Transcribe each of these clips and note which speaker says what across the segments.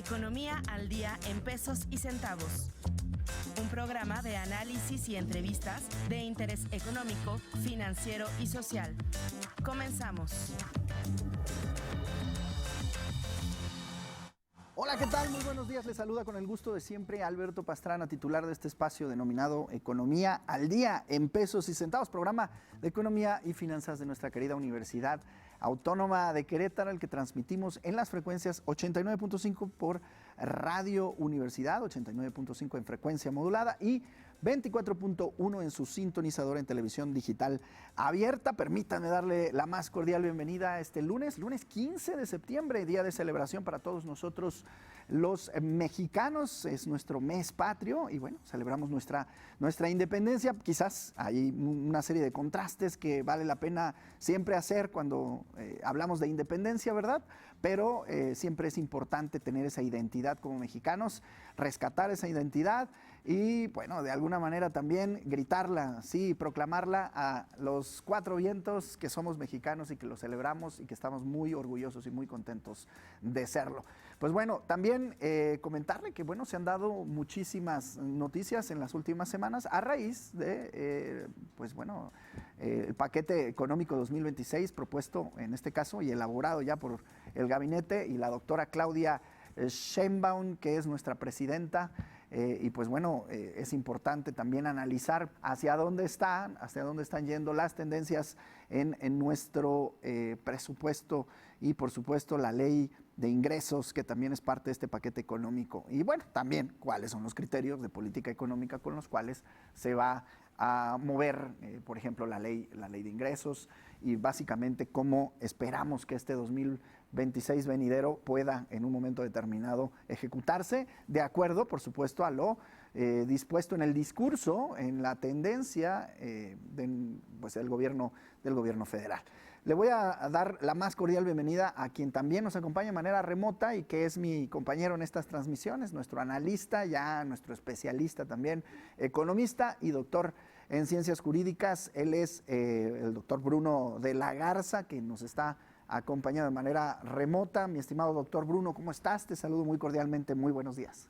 Speaker 1: Economía al día en pesos y centavos. Un programa de análisis y entrevistas de interés económico, financiero y social. Comenzamos.
Speaker 2: Hola, ¿qué tal? Muy buenos días. Les saluda con el gusto de siempre Alberto Pastrana, titular de este espacio denominado Economía al Día en Pesos y Centavos, programa de economía y finanzas de nuestra querida Universidad Autónoma de Querétaro, el que transmitimos en las frecuencias 89.5 por Radio Universidad, 89.5 en frecuencia modulada y 24.1 en su sintonizador en televisión digital abierta. Permítanme darle la más cordial bienvenida a este lunes 15 de septiembre, día de celebración para todos nosotros los mexicanos. Es nuestro mes patrio y bueno, celebramos nuestra independencia. Quizás hay una serie de contrastes que vale la pena siempre hacer cuando hablamos de independencia, ¿verdad? Pero siempre es importante tener esa identidad como mexicanos, rescatar esa identidad y, bueno, de alguna manera también gritarla, sí, proclamarla a los cuatro vientos que somos mexicanos y que lo celebramos y que estamos muy orgullosos y muy contentos de serlo. Pues bueno, también comentarle que, bueno, se han dado muchísimas noticias en las últimas semanas a raíz de, el paquete económico 2026 propuesto en este caso y elaborado ya por el gabinete y la doctora Claudia Sheinbaum, que es nuestra presidenta. Y pues bueno, es importante también analizar hacia dónde están yendo las tendencias en nuestro presupuesto y por supuesto la ley de ingresos, que también es parte de este paquete económico. Y bueno, también cuáles son los criterios de política económica con los cuales se va a mover, por ejemplo, la ley de ingresos y básicamente cómo esperamos que este 2026 venidero pueda en un momento determinado ejecutarse de acuerdo, por supuesto, a lo dispuesto en el discurso, en la tendencia del gobierno federal. Le voy a dar la más cordial bienvenida a quien también nos acompaña de manera remota y que es mi compañero en estas transmisiones, nuestro analista, ya nuestro especialista también, economista y doctor en ciencias jurídicas. Él es el doctor Bruno de la Garza, que nos está acompañado de manera remota. Mi estimado doctor Bruno, ¿cómo estás? Te saludo muy cordialmente, muy buenos días.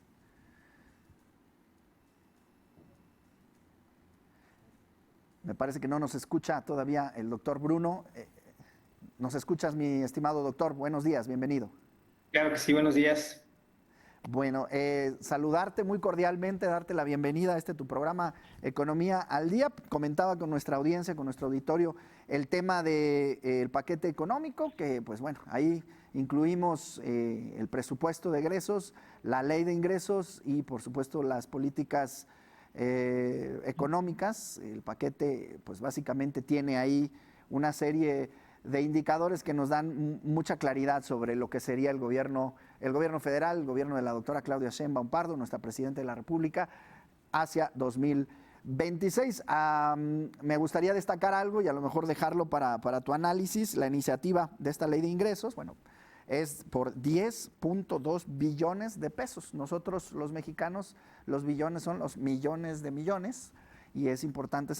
Speaker 2: Me parece que no nos escucha todavía el doctor Bruno. ¿Nos escuchas, mi estimado doctor? Buenos días, bienvenido.
Speaker 3: Claro que sí, buenos días.
Speaker 2: Bueno, saludarte muy cordialmente, darte la bienvenida a tu programa Economía al Día. Comentaba con nuestra audiencia, con nuestro auditorio, el tema del paquete económico, que pues bueno, ahí incluimos el presupuesto de egresos, la ley de ingresos y por supuesto las políticas económicas. El paquete pues básicamente tiene ahí una serie de indicadores que nos dan mucha claridad sobre lo que sería el gobierno federal, el gobierno de la doctora Claudia Sheinbaum Pardo, nuestra presidenta de la República, hacia 2026. Me gustaría destacar algo y a lo mejor dejarlo para tu análisis. La iniciativa de esta ley de ingresos, bueno, es por 10.2 billones de pesos. Nosotros los mexicanos, los billones son los millones de millones. Y es importante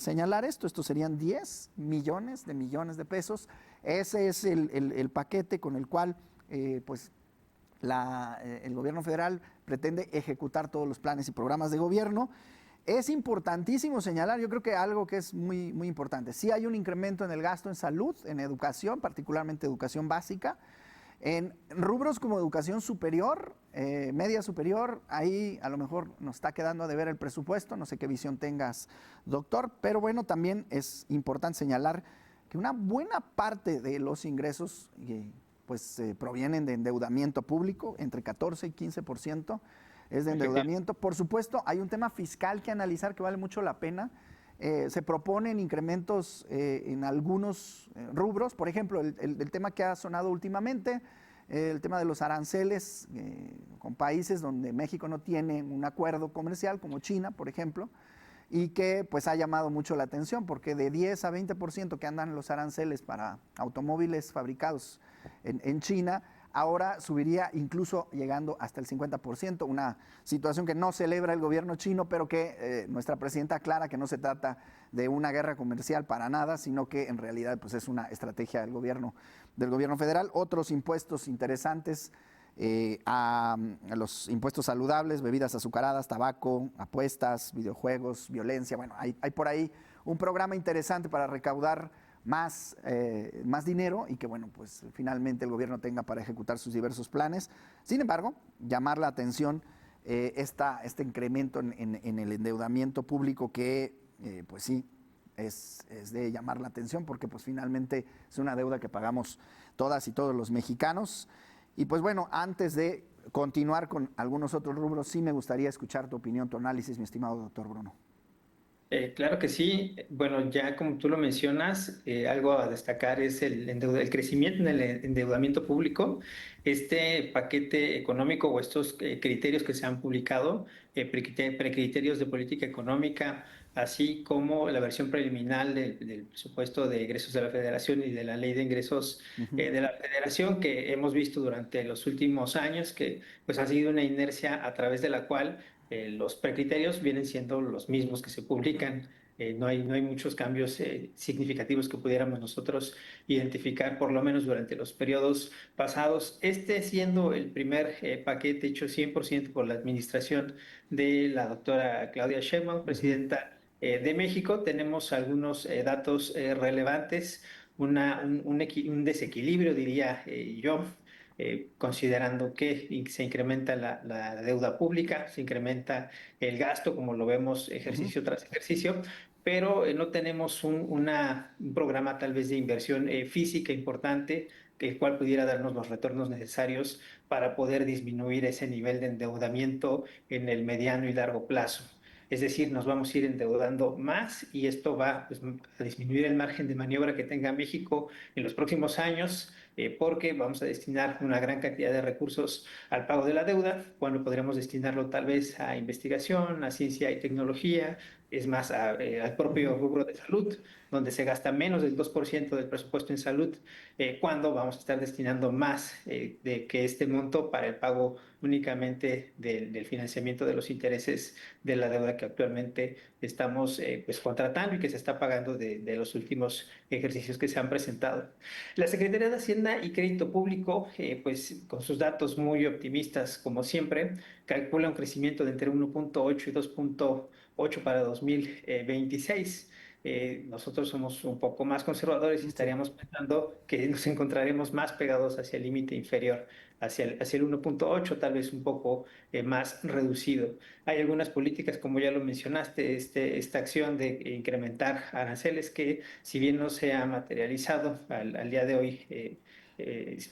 Speaker 2: señalar esto serían 10 millones de pesos. Ese es el paquete con el cual el gobierno federal pretende ejecutar todos los planes y programas de gobierno. Es importantísimo señalar, yo creo que algo que es muy, muy importante. Sí hay un incremento en el gasto en salud, en educación, particularmente educación básica. En rubros como educación superior, media superior, ahí a lo mejor nos está quedando a deber el presupuesto, no sé qué visión tengas, doctor, pero bueno, también es importante señalar que una buena parte de los ingresos provienen de endeudamiento público, entre 14 y 15% es de endeudamiento. Por supuesto, hay un tema fiscal que analizar que vale mucho la pena. Se proponen incrementos en algunos rubros, por ejemplo, el tema que ha sonado últimamente, el tema de los aranceles con países donde México no tiene un acuerdo comercial, como China, por ejemplo, y que pues ha llamado mucho la atención, porque de 10 a 20% que andan los aranceles para automóviles fabricados en China, ahora subiría incluso llegando hasta el 50%, una situación que no celebra el gobierno chino, pero que nuestra presidenta aclara que no se trata de una guerra comercial para nada, sino que en realidad pues, es una estrategia del gobierno federal. Otros impuestos interesantes a los impuestos saludables, bebidas azucaradas, tabaco, apuestas, videojuegos, violencia. Bueno, hay por ahí un programa interesante para recaudar más dinero y que, bueno, pues finalmente el gobierno tenga para ejecutar sus diversos planes. Sin embargo, llamar la atención este incremento en el endeudamiento público que, pues sí, es de llamar la atención porque pues finalmente es una deuda que pagamos todas y todos los mexicanos. Y pues bueno, antes de continuar con algunos otros rubros, sí me gustaría escuchar tu opinión, tu análisis, mi estimado doctor Bruno.
Speaker 3: Claro que sí. Bueno, ya como tú lo mencionas, algo a destacar es el crecimiento en el endeudamiento público. Este paquete económico o estos criterios que se han publicado, precriterios de política económica, así como la versión preliminar del presupuesto de egresos de la Federación y de la ley de ingresos de la Federación, que hemos visto durante los últimos años, que pues ha sido una inercia a través de la cual los precriterios vienen siendo los mismos que se publican. No hay muchos cambios significativos que pudiéramos nosotros identificar, por lo menos durante los periodos pasados. Este siendo el primer paquete hecho 100% por la administración de la doctora Claudia Sheinbaum, presidenta de México. Tenemos algunos datos relevantes, un desequilibrio, diría yo, considerando que se incrementa la deuda pública, se incrementa el gasto, como lo vemos ejercicio tras ejercicio, pero no tenemos un programa tal vez de inversión física importante, el cual pudiera darnos los retornos necesarios para poder disminuir ese nivel de endeudamiento en el mediano y largo plazo. Es decir, nos vamos a ir endeudando más y esto va, pues, a disminuir el margen de maniobra que tenga México en los próximos años, porque vamos a destinar una gran cantidad de recursos al pago de la deuda, cuando podremos destinarlo tal vez a investigación, a ciencia y tecnología, es más, al propio rubro de salud, donde se gasta menos del 2% del presupuesto en salud, cuando vamos a estar destinando más de que este monto para el pago únicamente del financiamiento de los intereses de la deuda que actualmente estamos pues contratando y que se está pagando de los últimos ejercicios que se han presentado. La Secretaría de Hacienda y Crédito Público, pues con sus datos muy optimistas, como siempre, calcula un crecimiento de entre 1.8 y 2.8 para 2026. Nosotros somos un poco más conservadores y estaríamos pensando que nos encontraremos más pegados hacia el límite inferior, hacia el 1.8, tal vez un poco más reducido. Hay algunas políticas, como ya lo mencionaste, esta acción de incrementar aranceles que, si bien no se ha materializado al día de hoy,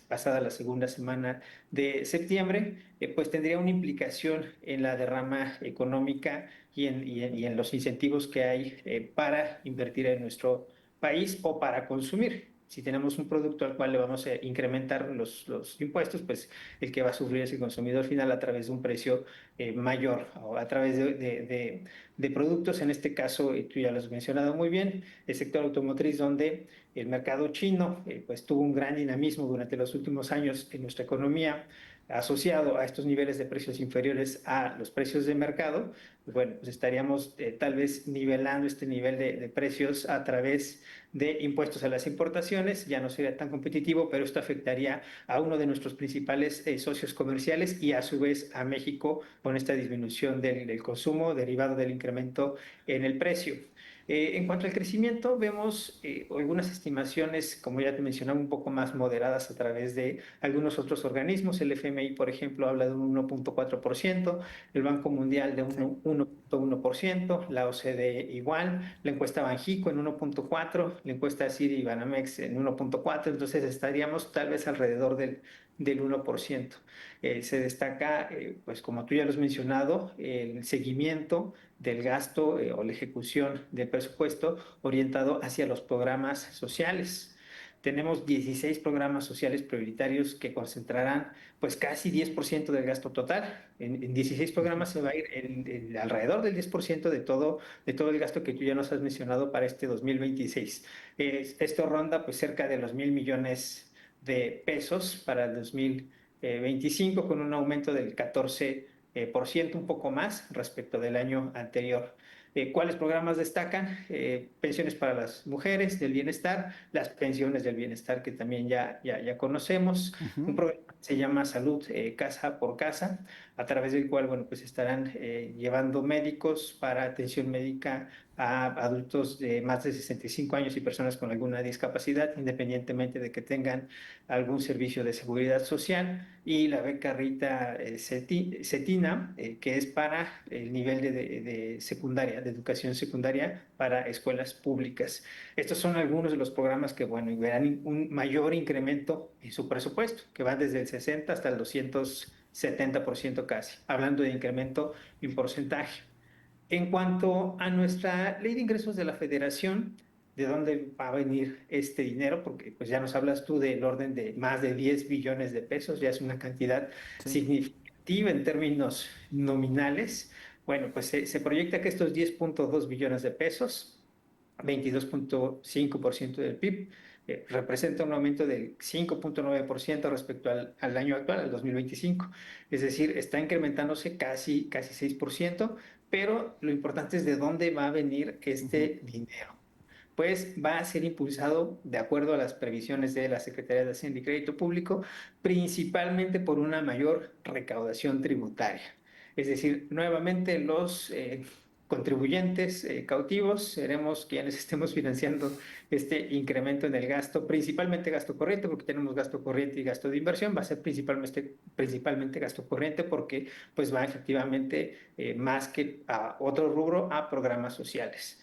Speaker 3: pasada la segunda semana de septiembre, pues tendría una implicación en la derrama económica y en los incentivos que hay para invertir en nuestro país o para consumir. Si tenemos un producto al cual le vamos a incrementar los impuestos, pues el que va a sufrir es el consumidor final a través de un precio mayor o a través de productos. En este caso, tú ya lo has mencionado muy bien, el sector automotriz, donde el mercado chino pues tuvo un gran dinamismo durante los últimos años en nuestra economía, asociado a estos niveles de precios inferiores a los precios de mercado. Pues bueno, pues estaríamos tal vez nivelando este nivel de precios a través de impuestos a las importaciones. Ya no sería tan competitivo, pero esto afectaría a uno de nuestros principales socios comerciales y a su vez a México, con esta disminución del consumo derivado del incremento en el precio. En cuanto al crecimiento, vemos algunas estimaciones, como ya te mencionaba, un poco más moderadas a través de algunos otros organismos. El FMI, por ejemplo, habla de un 1.4%, el Banco Mundial de un 1.1%, la OCDE igual, la encuesta Banjico en 1.4%, la encuesta Citi y Banamex en 1.4%, entonces estaríamos tal vez alrededor del 1%. Se destaca, pues como tú ya lo has mencionado, el seguimiento del gasto o la ejecución del presupuesto orientado hacia los programas sociales. Tenemos 16 programas sociales prioritarios que concentrarán pues casi 10% del gasto total. En 16 programas se va a ir alrededor del 10% de todo el gasto que tú ya nos has mencionado para este 2026. Esto ronda pues cerca de los 1,000 millones de pesos para el 2025, con un aumento del 14%, un poco más respecto del año anterior. ¿Cuáles programas destacan? Pensiones para las mujeres del bienestar, las pensiones del bienestar que también ya conocemos, un programa que se llama Salud Casa por Casa, a través del cual, bueno, pues estarán llevando médicos para atención médica a adultos de más de 65 años y personas con alguna discapacidad, independientemente de que tengan algún servicio de seguridad social, y la beca Rita Cetina, que es para el nivel de secundaria, de educación secundaria para escuelas públicas. Estos son algunos de los programas que, bueno, verán un mayor incremento en su presupuesto, que va desde el 60 hasta el 270% casi, hablando de incremento en porcentaje. En cuanto a nuestra ley de ingresos de la Federación, ¿de dónde va a venir este dinero? Porque pues ya nos hablas tú del orden de más de 10 billones de pesos, ya es una cantidad significativa en términos nominales. Bueno, pues se proyecta que estos 10.2 billones de pesos, 22.5% del PIB, representa un aumento del 5.9% respecto al año actual, al 2025. Es decir, está incrementándose casi 6%, pero lo importante es de dónde va a venir este dinero. Pues va a ser impulsado de acuerdo a las previsiones de la Secretaría de Hacienda y Crédito Público, principalmente por una mayor recaudación tributaria. Es decir, nuevamente los contribuyentes cautivos seremos quienes estemos financiando este incremento en el gasto, principalmente gasto corriente, porque tenemos gasto corriente y gasto de inversión. Va a ser principalmente gasto corriente, porque pues va efectivamente más que a otro rubro, a programas sociales.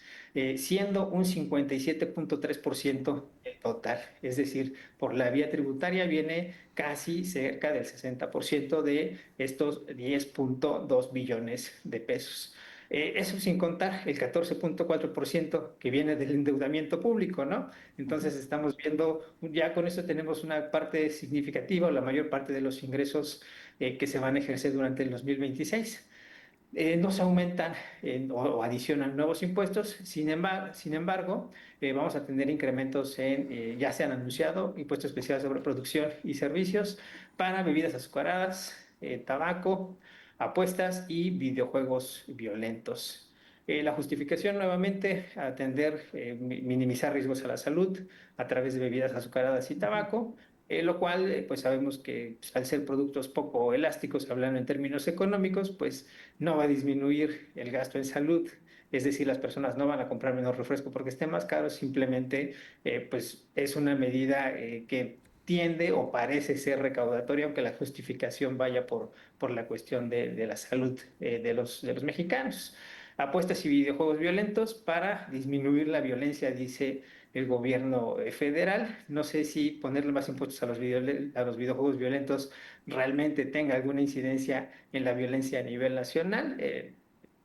Speaker 3: Siendo un 57.3% total, es decir, por la vía tributaria viene casi cerca del 60% de estos 10.2 billones de pesos. Eso sin contar el 14.4% que viene del endeudamiento público, ¿no? Entonces estamos viendo, ya con esto tenemos una parte significativa, o la mayor parte de los ingresos que se van a ejercer durante el 2026. No se aumentan o adicionan nuevos impuestos. Sin embargo, vamos a tener incrementos ya se han anunciado, impuesto especial sobre producción y servicios para bebidas azucaradas, tabaco, apuestas y videojuegos violentos. La justificación, nuevamente, atender, minimizar riesgos a la salud a través de bebidas azucaradas y tabaco, lo cual, pues sabemos que, pues, al ser productos poco elásticos, hablando en términos económicos, pues no va a disminuir el gasto en salud. Es decir, las personas no van a comprar menos refresco porque esté más caro, simplemente pues es una medida que tiende o parece ser recaudatoria, aunque la justificación vaya por la cuestión de la salud de los mexicanos. Apuestas y videojuegos violentos para disminuir la violencia, dice el gobierno federal. No sé si ponerle más impuestos a los videojuegos violentos realmente tenga alguna incidencia en la violencia a nivel nacional.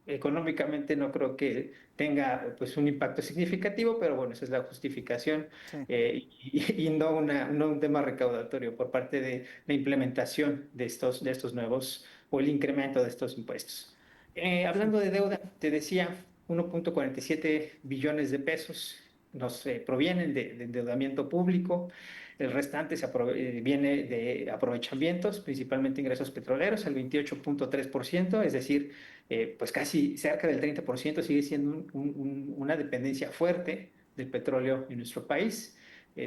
Speaker 3: Económicamente no creo que tenga pues un impacto significativo, pero bueno, esa es la justificación, y no un tema recaudatorio por parte de la implementación de estos nuevos, o el incremento de estos impuestos. Hablando de deuda, te decía, 1.47 billones de pesos nos provienen de endeudamiento público. El restante viene de aprovechamientos, principalmente ingresos petroleros, el 28.3%, es decir, pues casi cerca del 30%. Sigue siendo una dependencia fuerte del petróleo en nuestro país.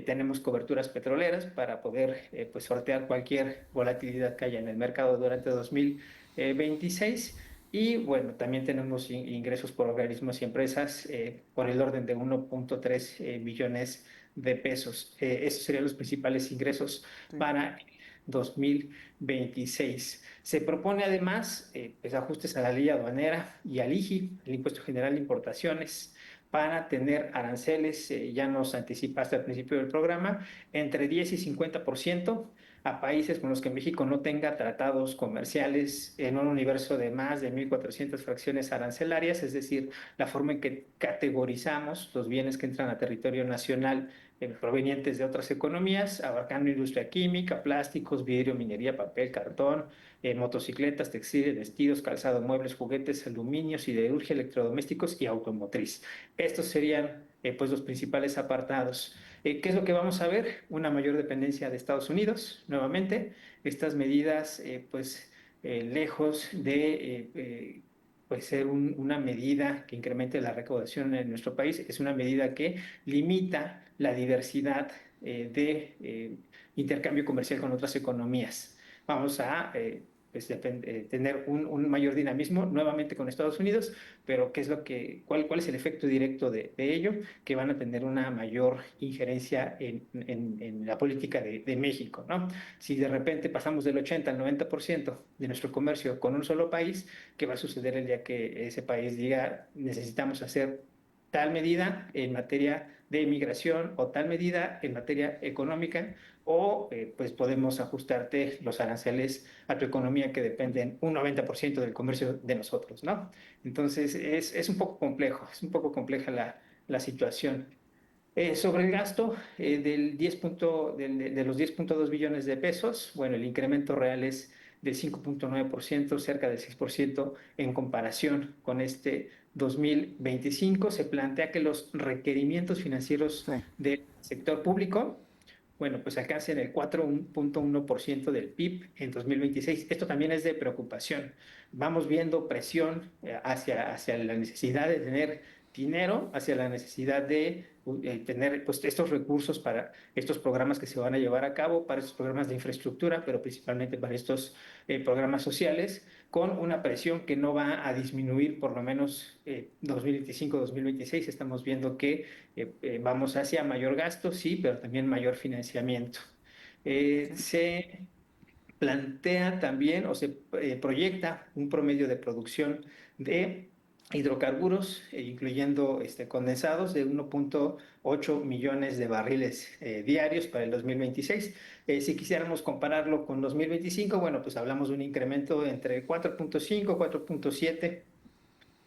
Speaker 3: Tenemos coberturas petroleras para poder pues sortear cualquier volatilidad que haya en el mercado durante 2026. Y bueno, también tenemos ingresos por organismos y empresas por el orden de 1.3 billones de pesos. Esos serían los principales ingresos para 2026. Se propone además pues, ajustes a la ley aduanera y al IGI, el Impuesto General de Importaciones, para tener aranceles, ya nos anticipaste al principio del programa, entre 10 y 50% a países con los que México no tenga tratados comerciales, en un universo de más de 1.400 fracciones arancelarias. Es decir, la forma en que categorizamos los bienes que entran a territorio nacional provenientes de otras economías, abarcando industria química, plásticos, vidrio, minería, papel, cartón, motocicletas, textiles, vestidos, calzado, muebles, juguetes, aluminio, siderurgia, electrodomésticos y automotriz. Estos serían pues los principales apartados. ¿Qué es lo que vamos a ver? Una mayor dependencia de Estados Unidos, nuevamente. Estas medidas, lejos de pues ser una medida que incremente la recaudación en nuestro país, es una medida que limita la diversidad de intercambio comercial con otras economías. Vamos a pues, tener un mayor dinamismo nuevamente con Estados Unidos, pero ¿qué es cuál es el efecto directo de ello? Que van a tener una mayor injerencia en la política de México, ¿no? Si de repente pasamos del 80 al 90% de nuestro comercio con un solo país, ¿qué va a suceder el día que ese país diga necesitamos hacer tal medida en materia de migración o tal medida en materia económica? O pues podemos ajustarte los aranceles a tu economía que dependen un 90% del comercio de nosotros, ¿no? Entonces es un poco complejo, es un poco compleja la situación. Sobre el gasto de los 10.2 billones de pesos, bueno, el incremento real es del 5.9%, cerca del 6% en comparación con este 2025. Se plantea que los requerimientos financieros
Speaker 2: Sí,
Speaker 3: del sector público, bueno, pues alcancen el 4.1% del PIB en 2026. Esto también es de preocupación. Vamos viendo presión hacia la necesidad de tener dinero, hacia la necesidad de tener pues, estos recursos para estos programas que se van a llevar a cabo, para estos programas de infraestructura, pero principalmente para estos programas sociales, con una presión que no va a disminuir por lo menos 2025-2026. Estamos viendo que vamos hacia mayor gasto, sí, pero también mayor financiamiento.
Speaker 2: sí,
Speaker 3: Se plantea también o se proyecta un promedio de producción de hidrocarburos, incluyendo condensados, de 1.8 millones de barriles diarios para el 2026. Si quisiéramos compararlo con 2025, bueno, pues hablamos de un incremento entre 4.5 y 4.7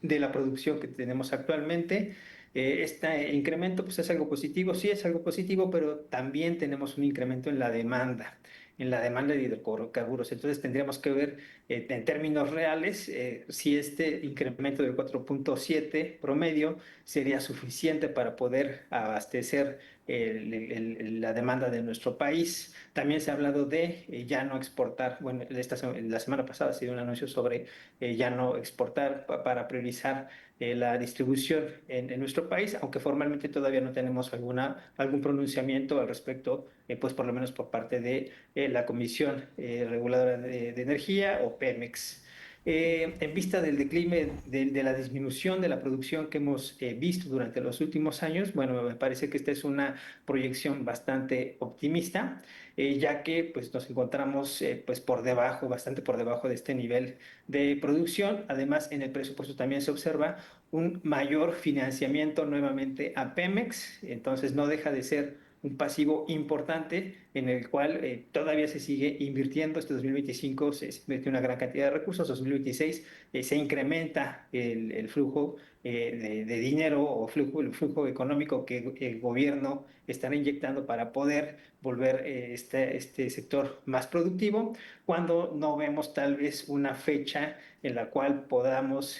Speaker 3: de la producción que tenemos actualmente. Este incremento pues es algo positivo, sí es algo positivo, pero también tenemos un incremento en la demanda de hidrocarburos. Entonces tendríamos que ver en términos reales si este incremento del 4.7 promedio sería suficiente para poder abastecer la demanda de nuestro país. También se ha hablado de ya no exportar, bueno, la semana pasada se dio un anuncio sobre ya no exportar para priorizar la distribución en nuestro país, aunque formalmente todavía no tenemos algún pronunciamiento al respecto, pues por lo menos por parte de la Comisión Reguladora de Energía o Pemex. En vista del declive, de la disminución de la producción que hemos visto durante los últimos años, bueno, me parece que esta es una proyección bastante optimista, ya que pues, nos encontramos pues, por debajo, bastante por debajo de este nivel de producción. Además, en el presupuesto también se observa un mayor financiamiento nuevamente a Pemex, entonces no deja de ser un pasivo importante en el cual todavía se sigue invirtiendo. Este 2025 se invirtió una gran cantidad de recursos, 2026 se incrementa el flujo de dinero o el flujo económico que el gobierno estará inyectando para poder volver este sector más productivo, cuando no vemos tal vez una fecha en la cual podamos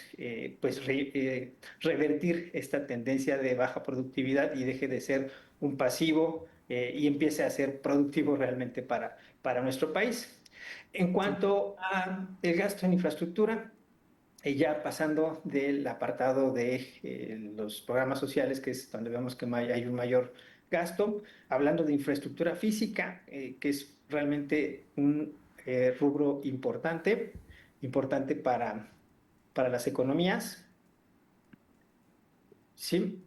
Speaker 3: pues revertir esta tendencia de baja productividad y deje de ser un pasivo y empiece a ser productivo realmente para nuestro país. En
Speaker 2: sí.
Speaker 3: cuanto a el gasto en infraestructura, ya pasando del apartado de los programas sociales, que es donde vemos que hay un mayor gasto, hablando de infraestructura física, que es realmente un rubro importante para las economías. Sí,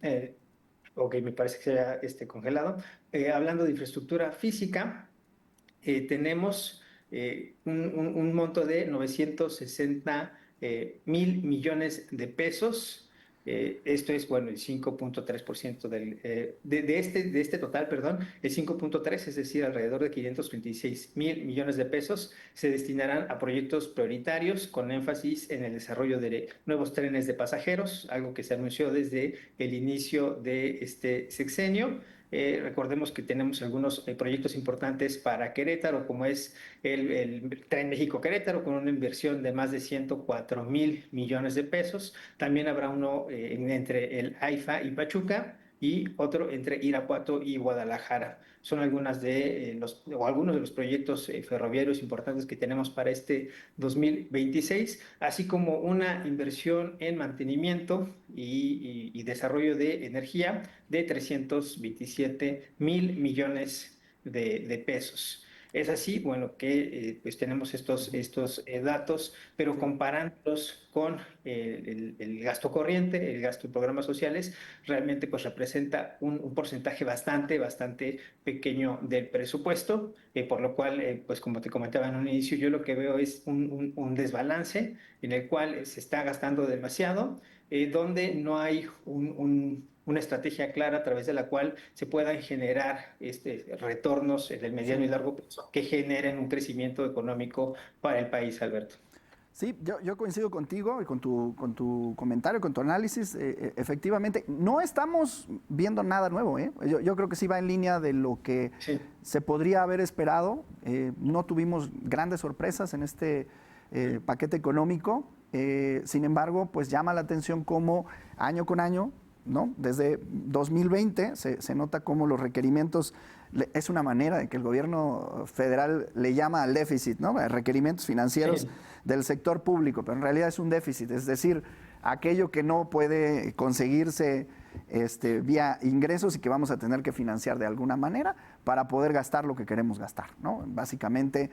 Speaker 3: ok, me parece que se haya congelado. Hablando de infraestructura física, tenemos un monto de 960 mil millones de pesos. Esto es, bueno, el 5.3% de este total, perdón, el 5.3, es decir, alrededor de 536 mil millones de pesos, se destinarán a proyectos prioritarios con énfasis en el desarrollo de nuevos trenes de pasajeros, algo que se anunció desde el inicio de este sexenio. Recordemos que tenemos algunos proyectos importantes para Querétaro, como es el Tren México-Querétaro, con una inversión de más de 104 mil millones de pesos. También habrá uno entre el AIFA y Pachuca, y otro entre Irapuato y Guadalajara. Son algunos de los proyectos ferroviarios importantes que tenemos para este 2026, así como una inversión en mantenimiento y desarrollo de energía de 327,000 millones de pesos. Es así, bueno, que pues tenemos estos datos, pero comparándolos con el gasto corriente, el gasto de programas sociales, realmente pues representa un porcentaje bastante pequeño del presupuesto, por lo cual, pues como te comentaba en un inicio, yo lo que veo es un desbalance en el cual se está gastando demasiado, donde no hay una estrategia clara a través de la cual se puedan generar retornos en el mediano y
Speaker 2: Sí.
Speaker 3: largo plazo que generen un crecimiento económico para el país, Alberto.
Speaker 2: Sí, yo coincido contigo y con tu comentario, con tu análisis. Efectivamente, no estamos viendo nada nuevo. Yo creo que sí va en línea de lo que
Speaker 3: Sí.
Speaker 2: se podría haber esperado. No tuvimos grandes sorpresas en este paquete económico. Sin embargo, pues llama la atención cómo año con año, ¿no? Desde 2020 se nota cómo los requerimientos, es una manera de que el gobierno federal le llama al déficit, ¿no? Requerimientos financieros
Speaker 3: Sí.
Speaker 2: del sector público, pero en realidad es un déficit, es decir, aquello que no puede conseguirse vía ingresos y que vamos a tener que financiar de alguna manera para poder gastar lo que queremos gastar, ¿no? Básicamente,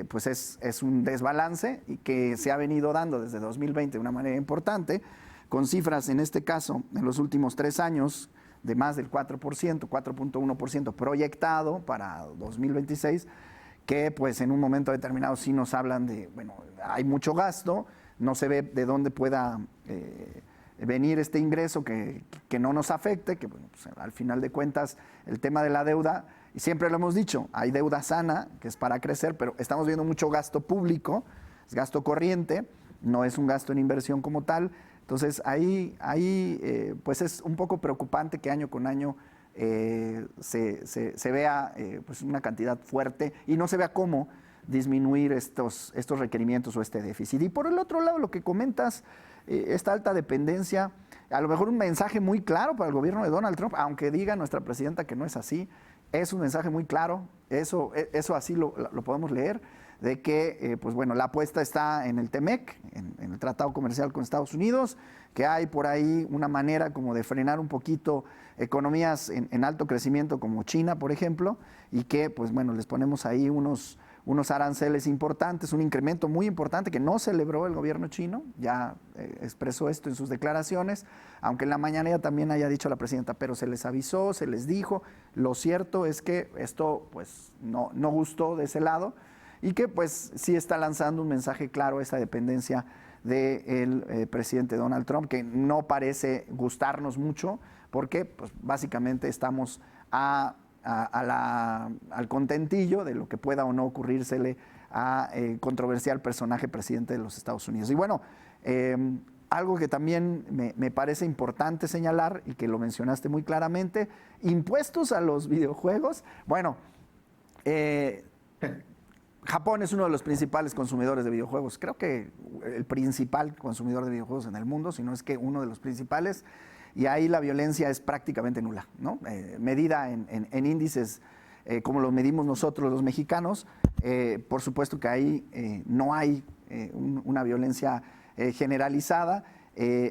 Speaker 2: pues es un desbalance y que se ha venido dando desde 2020 de una manera importante, con cifras en este caso en los últimos 3 años de más del 4%, 4.1% proyectado para 2026, que pues en un momento determinado sí nos hablan de, bueno, hay mucho gasto, no se ve de dónde pueda venir este ingreso que no nos afecte, que bueno, pues, al final de cuentas el tema de la deuda, y siempre lo hemos dicho, hay deuda sana, que es para crecer, pero estamos viendo mucho gasto público, es gasto corriente, no es un gasto en inversión como tal. Entonces ahí pues es un poco preocupante que año con año se vea pues una cantidad fuerte y no se vea cómo disminuir estos requerimientos o este déficit. Y por el otro lado, lo que comentas, esta alta dependencia, a lo mejor un mensaje muy claro para el gobierno de Donald Trump, aunque diga nuestra presidenta que no es así, es un mensaje muy claro, eso así lo podemos leer, de que, pues bueno, la apuesta está en el TEMEC, en el Tratado Comercial con Estados Unidos, que hay por ahí una manera como de frenar un poquito economías en alto crecimiento como China, por ejemplo, y que, pues bueno, les ponemos ahí unos aranceles importantes, un incremento muy importante que no celebró el gobierno chino, ya expresó esto en sus declaraciones, aunque en la mañana ya también haya dicho la presidenta, pero se les avisó, se les dijo. Lo cierto es que esto pues no gustó de ese lado, y que pues sí está lanzando un mensaje claro a esta dependencia del presidente Donald Trump, que no parece gustarnos mucho, porque pues básicamente estamos al contentillo de lo que pueda o no ocurrírsele a controversial personaje presidente de los Estados Unidos. Y bueno, algo que también me parece importante señalar, y que lo mencionaste muy claramente, impuestos a los videojuegos. Bueno, Japón es uno de los principales consumidores de videojuegos, creo que el principal consumidor de videojuegos en el mundo, si no es que uno de los principales, y ahí la violencia es prácticamente nula, ¿no? Medida en índices como los medimos nosotros los mexicanos, por supuesto que ahí no hay una violencia generalizada.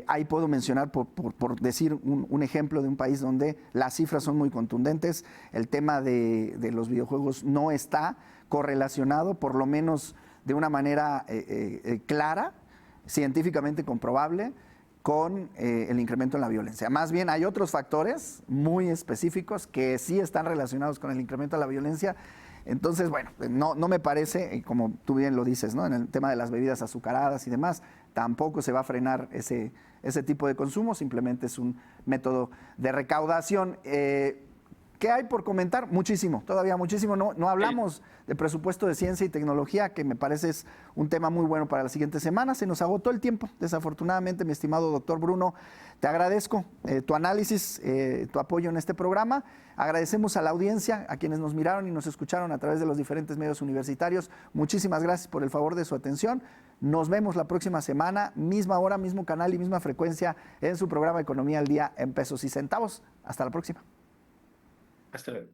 Speaker 2: Ahí puedo mencionar, por decir un ejemplo de un país donde las cifras son muy contundentes, el tema de los videojuegos no está correlacionado, por lo menos de una manera clara, científicamente comprobable, con el incremento en la violencia. Más bien hay otros factores muy específicos que sí están relacionados con el incremento de la violencia. Entonces, bueno, no me parece, como tú bien lo dices, ¿no? En el tema de las bebidas azucaradas y demás, tampoco se va a frenar ese tipo de consumo, simplemente es un método de recaudación. ¿Qué hay por comentar? Muchísimo, todavía muchísimo. No hablamos de presupuesto de ciencia y tecnología, que me parece es un tema muy bueno para la siguiente semana. Se nos agotó el tiempo, desafortunadamente, mi estimado doctor Bruno. Te agradezco tu análisis, tu apoyo en este programa. Agradecemos a la audiencia, a quienes nos miraron y nos escucharon a través de los diferentes medios universitarios. Muchísimas gracias por el favor de su atención. Nos vemos la próxima semana, misma hora, mismo canal y misma frecuencia en su programa Economía al Día en Pesos y Centavos. Hasta la próxima.
Speaker 3: Hasta luego.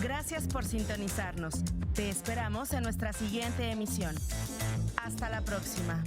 Speaker 1: Gracias por sintonizarnos. Te esperamos en nuestra siguiente emisión. Hasta la próxima.